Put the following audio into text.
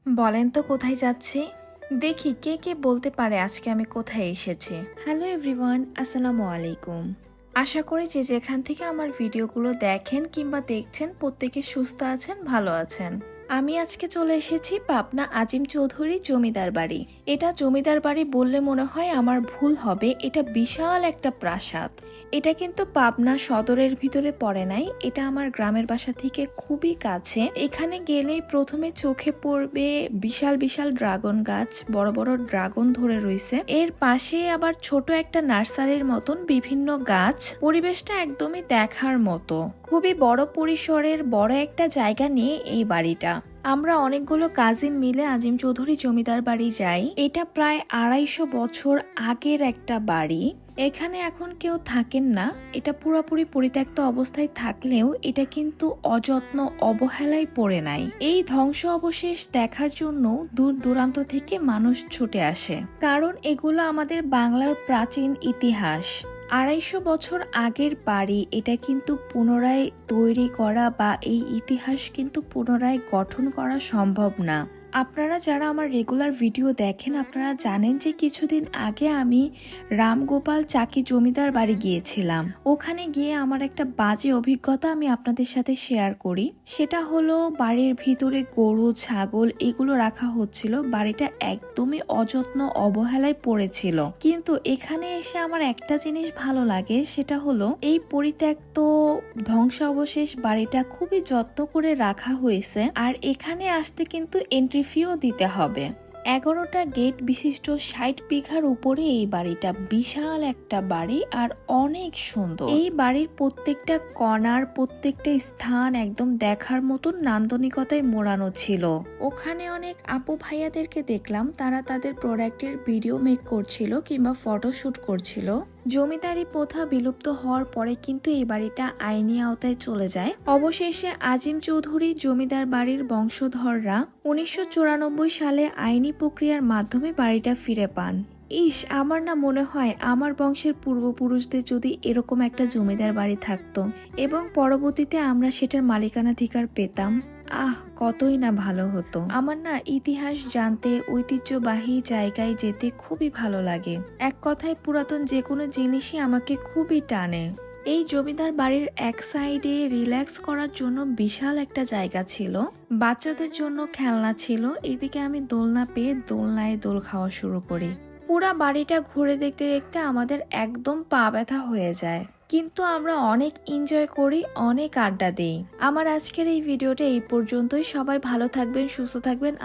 বলেন তো কোথায় যাচ্ছি? দেখি কে কে বলতে পারে আজকে আমি কোথায় এসেছি। হ্যালো এভরিওয়ান, আসসালামু আলাইকুম। আশা করি যে যেখান থেকে আমার ভিডিওগুলো দেখেন কিংবা দেখছেন প্রত্যেকে সুস্থ আছেন, ভালো আছেন। আমি আজকে চলে এসেছি পাবনা আজিম চৌধুরী জমিদার বাড়ি। এটা জমিদার বাড়ি বললে মনে হয় আমার ভুল হবে, এটা বিশাল একটা প্রাসাদ। এটা কিন্তু পাবনা সদরের ভিতরে পড়ে নাই, এটা আমার গ্রামের বাসা থেকে খুবই কাছে। এখানে গেলেই প্রথমে চোখে পড়বে বিশাল বিশাল ড্রাগন গাছ, বড় বড় ড্রাগন ধরে রয়েছে। এর পাশে আবার ছোট একটা নার্সারির মতন বিভিন্ন গাছ। পরিবেশটা একদমই দেখার মতো। খুবই বড় পরিসরের বড় একটা জায়গা নিয়ে এই বাড়িটা। আমরা অনেকগুলো কাজিন মিলে আজিম চৌধুরী জমিদার বাড়ি যাই। এটা প্রায় 250 বছর আগের একটা বাড়ি। এখানে এখন কেউ থাকেন না, এটা পুরোপুরি পরিত্যক্ত অবস্থায় থাকলেও এটা কিন্তু অযত্ন অবহেলায় পড়ে নাই। এই ধ্বংস অবশেষ দেখার জন্য দূর দূরান্ত থেকে মানুষ ছুটে আসে, কারণ এগুলো আমাদের বাংলার প্রাচীন ইতিহাস। 250 বছর আগের বাড়ি, এটা কিন্তু পুনরায় তৈরি করা বা এই ইতিহাস কিন্তু পুনরায় গঠন করা সম্ভব না। আপনারা যারা আমার রেগুলার ভিডিও দেখেন আপনারা জানেন যে কিছুদিন আগে আমি রামগোপাল চাকি জমিদার বাড়ি গিয়েছিলাম। ওখানে গিয়ে আমার একটা বাজে অভিজ্ঞতা আমি আপনাদের সাথে শেয়ার করি। সেটা হলো বাড়ির ভিতরে গরু ছাগল এগুলো রাখা হচ্ছিল, বাড়িটা একদমই অযত্ন অবহেলায় পড়েছিল। কিন্তু এখানে এসে আমার একটা জিনিস ভালো লাগে, সেটা হলো এই পরিত্যক্ত ধ্বংসাবশেষ বাড়িটা খুবই যত্ন করে রাখা হয়েছে। আর এখানে আসতে কিন্তু এন্ট্রি ফিও দিতে হবে। 11টা গেট বিশিষ্ট 60 বিঘার উপরে এই বাড়িটা, বিশাল একটা বাড়ি আর অনেক সুন্দর। এই বাড়ির প্রত্যেকটা কর্নার প্রত্যেকটা স্থান একদম দেখার মতন নান্দনিকতায় মোড়ানো ছিল। ওখানে অনেক আপু ভাইয়াদেরকে দেখলাম, তারা তাদের প্রোডাক্টের ভিডিও মেক করছিল কিংবা ফটোশুট করছিল। জমিদারি প্রথা বিলুপ্ত হওয়ার পরে কিন্তু এই বাড়িটা আইনি আওতায় চলে যায়। অবশেষে আজিম চৌধুরী জমিদার বাড়ির বংশধররা 1994 সালে আইনি প্রক্রিয়ার মাধ্যমে বাড়িটা ফিরে পান। আমার না মনে হয় আমার বংশের পূর্বপুরুষদের যদি এরকম একটা জমিদার বাড়ি থাকতো এবং পরবর্তীতে আমরা সেটার মালিকানাধিকার পেতাম, কতই না ভালো হতো। আমার না ইতিহাস জানতে ঐতিহ্যবাহী জায়গায় যেতে খুবই ভালো লাগে। এক কথায় পুরাতন যে কোনো জিনিসই আমাকে খুবই টানে। এই জমিদার বাড়ির এক সাইডে রিল্যাক্স করার জন্য বিশাল একটা জায়গা ছিল, বাচ্চাদের জন্য খেলনা ছিল। এদিকে আমি দোলনা পেয়ে দোলনায় দোল খাওয়া শুরু করি। পুরা বাড়িটা ঘুরে দেখতে দেখতে আমাদের একদম পা ব্যথা হয়ে যায়, কিন্তু আমরা অনেক এনজয় করি, অনেক আড্ডা দিই। আমার আজকের এই ভিডিওটা এই পর্যন্তই। সবাই ভালো থাকবেন, সুস্থ থাকবেন।